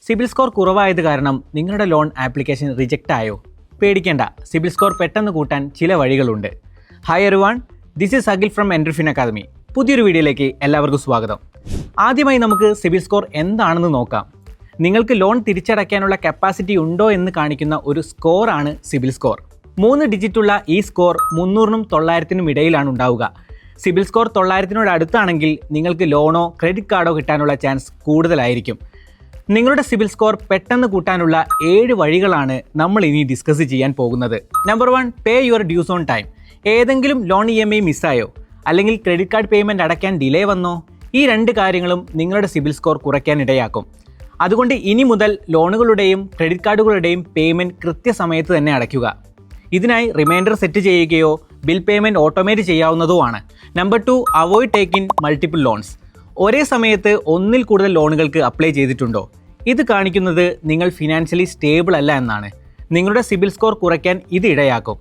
CIBIL score കുറവായത് കാരണം നിങ്ങളുടെ ലോൺ ആപ്ലിക്കേഷൻ റിജക്റ്റ് ആയോ? പേടിക്കേണ്ട, സിബിൽ സ്കോർ പെട്ടെന്ന് കൂട്ടാൻ ചില വഴികളുണ്ട്. Hi everyone, this is Akhil from Entrifin academy. പുതിയൊരു വീഡിയോയിലേക്ക് എല്ലാവർക്കും സ്വാഗതം. ആദ്യമായി നമുക്ക് സിബിൽ സ്കോർ എന്താണെന്ന് നോക്കാം. നിങ്ങൾക്ക് ലോൺ തിരിച്ചടയ്ക്കാനുള്ള കപ്പാസിറ്റി ഉണ്ടോ എന്ന് കാണിക്കുന്ന ഒരു സ്കോറാണ് സിബിൽ സ്കോർ. 3 ഡിജിറ്റുള്ള ഈ സ്കോർ 300-നും 900-നും ഇടയിലാണ് ഉണ്ടാവുക. സിബിൽ സ്കോർ 900-നോട് അടുത്താണെങ്കിൽ നിങ്ങൾക്ക് ലോണോ ക്രെഡിറ്റ് കാർഡോ കിട്ടാനുള്ള ചാൻസ് കൂടുതലായിരിക്കും. നിങ്ങളുടെ സിബിൽ സ്കോർ പെട്ടെന്ന് കൂട്ടാനുള്ള 7 വഴികളാണ് നമ്മൾ ഇനി ഡിസ്കസ് ചെയ്യാൻ പോകുന്നത്. Number 1, pay your dues on time. ഏതെങ്കിലും ലോൺ EMI മിസ്സായോ, അല്ലെങ്കിൽ ക്രെഡിറ്റ് കാർഡ് പേയ്മെൻറ്റ് അടയ്ക്കാൻ ഡിലേ വന്നോ? ഈ 2 കാര്യങ്ങളും നിങ്ങളുടെ സിബിൽ സ്കോർ കുറയ്ക്കാൻ ഇടയാക്കും. അതുകൊണ്ട് ഇനി മുതൽ ലോണുകളുടെയും ക്രെഡിറ്റ് കാർഡുകളുടെയും പേയ്മെൻറ്റ് കൃത്യസമയത്ത് തന്നെ അടയ്ക്കുക. ഇതിനായി റിമൈൻഡർ സെറ്റ് ചെയ്യുകയോ ബിൽ പേയ്മെൻറ്റ് ഓട്ടോമേറ്റ് ചെയ്യാവുന്നതുമാണ്. Number 2, avoid taking multiple loans. ഒരേ സമയത്ത് ഒന്നിൽ കൂടുതൽ ലോണുകൾക്ക് അപ്ലൈ ചെയ്തിട്ടുണ്ടോ? ഇത് കാണിക്കുന്നത് നിങ്ങൾ ഫിനാൻഷ്യലി സ്റ്റേബിൾ അല്ല എന്നാണ്. നിങ്ങളുടെ സിബിൽ സ്കോർ കുറയ്ക്കാൻ ഇത് ഇടയാക്കും.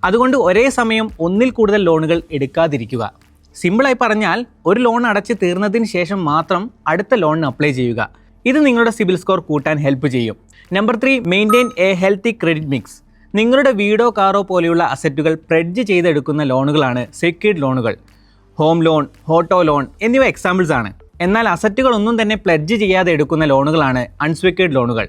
അതുകൊണ്ട് ഒരേ സമയം ഒന്നിൽ കൂടുതൽ ലോണുകൾ എടുക്കാതിരിക്കുക. സിമ്പിളായി പറഞ്ഞാൽ, ഒരു ലോൺ അടച്ച് തീർന്നതിന് ശേഷം മാത്രം അടുത്ത ലോണിന് അപ്ലൈ ചെയ്യുക. ഇത് നിങ്ങളുടെ സിബിൽ സ്കോർ കൂട്ടാൻ ഹെൽപ്പ് ചെയ്യും. Number 3, maintain A healthy credit mix. നിങ്ങളുടെ വീടോ കാറോ പോലെയുള്ള അസറ്റുകൾ പ്രെഡ്ജ് ചെയ്തെടുക്കുന്ന ലോണുകളാണ് സെക്യൂർഡ് ലോണുകൾ. ഹോം ലോൺ, ഓട്ടോ ലോൺ എന്നിവ എക്സാമ്പിൾസ് ആണ്. എന്നാൽ അസറ്റുകളൊന്നും തന്നെ പ്ലെഡ്ജ് ചെയ്യാതെ എടുക്കുന്ന ലോണുകളാണ് അൺസെക്യൂർഡ് ലോണുകൾ.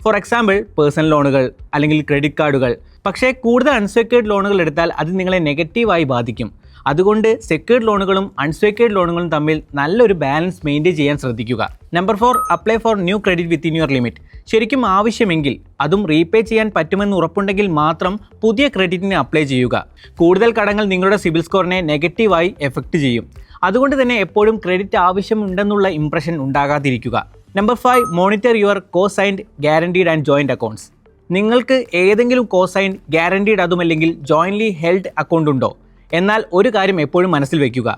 ഫോർ എക്സാമ്പിൾ, പേഴ്സണൽ ലോണുകൾ അല്ലെങ്കിൽ ക്രെഡിറ്റ് കാർഡുകൾ. പക്ഷേ കൂടുതൽ അൺസെക്യൂർഡ് ലോണുകൾ എടുത്താൽ അത് നിങ്ങളെ നെഗറ്റീവായി ബാധിക്കും. അതുകൊണ്ട് സെക്യൂർഡ് ലോണുകളും അൺസെക്യൂർഡ് ലോണുകളും തമ്മിൽ നല്ലൊരു ബാലൻസ് മെയിൻറ്റെയിൻ ചെയ്യാൻ ശ്രദ്ധിക്കുക. Number 4, apply for new credit within your limit. ശരിക്കും ആവശ്യമെങ്കിൽ, അതും റീപേ ചെയ്യാൻ പറ്റുമെന്ന് ഉറപ്പുണ്ടെങ്കിൽ മാത്രം പുതിയ ക്രെഡിറ്റിന് അപ്ലൈ ചെയ്യുക. കൂടുതൽ കടങ്ങൾ നിങ്ങളുടെ സിബിൽ സ്കോറിനെ നെഗറ്റീവായി എഫക്റ്റ് ചെയ്യും. അതുകൊണ്ട് തന്നെ എപ്പോഴും ക്രെഡിറ്റ് ആവശ്യമുണ്ടെന്നുള്ള ഇംപ്രഷൻ ഉണ്ടാകാതിരിക്കുക. Number 5, monitor your cosigned, guaranteed and joint accounts. നിങ്ങൾക്ക് ഏതെങ്കിലും കോസൈൻഡ്, ഗ്യാരണ്ടീഡ് അതുമല്ലെങ്കിൽ ജോയിൻ്റ്ലി ഹെൽഡ് അക്കൗണ്ട് ഉണ്ടോ? എന്നാൽ ഒരു കാര്യം എപ്പോഴും മനസ്സിൽ വയ്ക്കുക,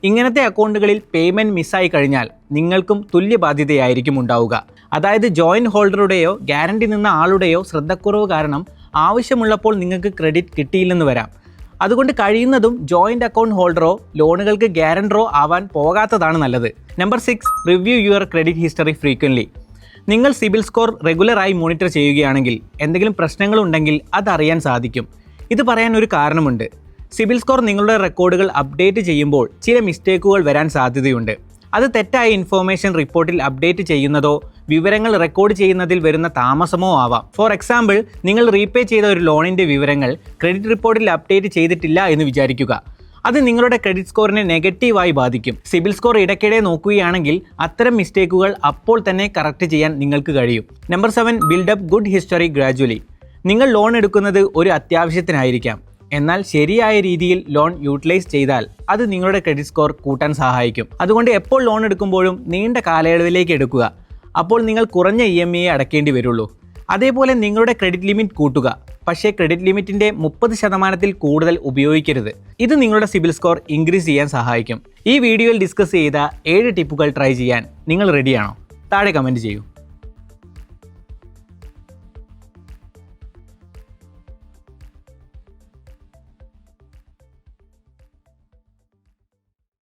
ഇങ്ങനത്തെ അക്കൗണ്ടുകളിൽ പേയ്മെൻറ്റ് മിസ്സായി കഴിഞ്ഞാൽ നിങ്ങൾക്കും തുല്യ ബാധ്യതയായിരിക്കും ഉണ്ടാവുക. അതായത് ജോയിൻറ്റ് ഹോൾഡറുടെയോ ഗ്യാരണ്ടി നിന്ന ആളുടെയോ ശ്രദ്ധക്കുറവ് കാരണം ആവശ്യമുള്ളപ്പോൾ നിങ്ങൾക്ക് ക്രെഡിറ്റ് കിട്ടിയില്ലെന്ന് വരാം. അതുകൊണ്ട് കഴിയുന്നതും ജോയിൻ്റ് അക്കൗണ്ട് ഹോൾഡറോ ലോണുകൾക്ക് ഗ്യാരണ്ടറോ ആവാൻ പോകാത്തതാണ് നല്ലത്. Number 6, review your credit history frequently. നിങ്ങൾ സിബിൽ സ്കോർ റെഗുലറായി മോണിറ്റർ ചെയ്യുകയാണെങ്കിൽ എന്തെങ്കിലും പ്രശ്നങ്ങളുണ്ടെങ്കിൽ അതറിയാൻ സാധിക്കും. ഇത് പറയാൻ ഒരു കാരണമുണ്ട്. സിബിൽ സ്കോർ നിങ്ങളുടെ റെക്കോർഡുകൾ അപ്ഡേറ്റ് ചെയ്യുമ്പോൾ ചില മിസ്റ്റേക്കുകൾ വരാൻ സാധ്യതയുണ്ട്. അത് തെറ്റായ ഇൻഫോർമേഷൻ റിപ്പോർട്ടിൽ അപ്ഡേറ്റ് ചെയ്യുന്നതോ വിവരങ്ങൾ റെക്കോർഡ് ചെയ്യുന്നതിൽ വരുന്ന താമസമോ ആവാം. ഫോർ എക്സാമ്പിൾ, നിങ്ങൾ റീപേ ചെയ്ത ഒരു ലോണിൻ്റെ വിവരങ്ങൾ ക്രെഡിറ്റ് റിപ്പോർട്ടിൽ അപ്ഡേറ്റ് ചെയ്തിട്ടില്ല എന്ന് വിചാരിക്കുക. അത് നിങ്ങളുടെ ക്രെഡിറ്റ് സ്കോറിനെ നെഗറ്റീവായി ബാധിക്കും. സിബിൽ സ്കോർ ഇടയ്ക്കിടെ നോക്കുകയാണെങ്കിൽ അത്തരം മിസ്റ്റേക്കുകൾ അപ്പോൾ തന്നെ കറക്റ്റ് ചെയ്യാൻ നിങ്ങൾക്ക് കഴിയും. Number 7, build up good history gradually. നിങ്ങൾ ലോൺ എടുക്കുന്നത് ഒരു അത്യാവശ്യത്തിനായിരിക്കാം. എന്നാൽ ശരിയായ രീതിയിൽ ലോൺ യൂട്ടിലൈസ് ചെയ്താൽ അത് നിങ്ങളുടെ ക്രെഡിറ്റ് സ്കോർ കൂട്ടാൻ സഹായിക്കും. അതുകൊണ്ട് എപ്പോൾ ലോൺ എടുക്കുമ്പോഴും നീണ്ട കാലയളവിലേക്ക് എടുക്കുക. അപ്പോൾ നിങ്ങൾ കുറഞ്ഞ EMI അടയ്ക്കേണ്ടി വരുള്ളൂ. അതേപോലെ നിങ്ങളുടെ ക്രെഡിറ്റ് ലിമിറ്റ് കൂട്ടുക. പക്ഷേ ക്രെഡിറ്റ് ലിമിറ്റിൻ്റെ 30% കൂടുതൽ ഉപയോഗിക്കരുത്. ഇത് നിങ്ങളുടെ സിബിൽ സ്കോർ ഇൻക്രീസ് ചെയ്യാൻ സഹായിക്കും. ഈ വീഡിയോയിൽ ഡിസ്കസ് ചെയ്ത 7 ടിപ്പുകൾ ട്രൈ ചെയ്യാൻ നിങ്ങൾ റെഡിയാണോ? താഴെ കമൻറ്റ് ചെയ്യൂ.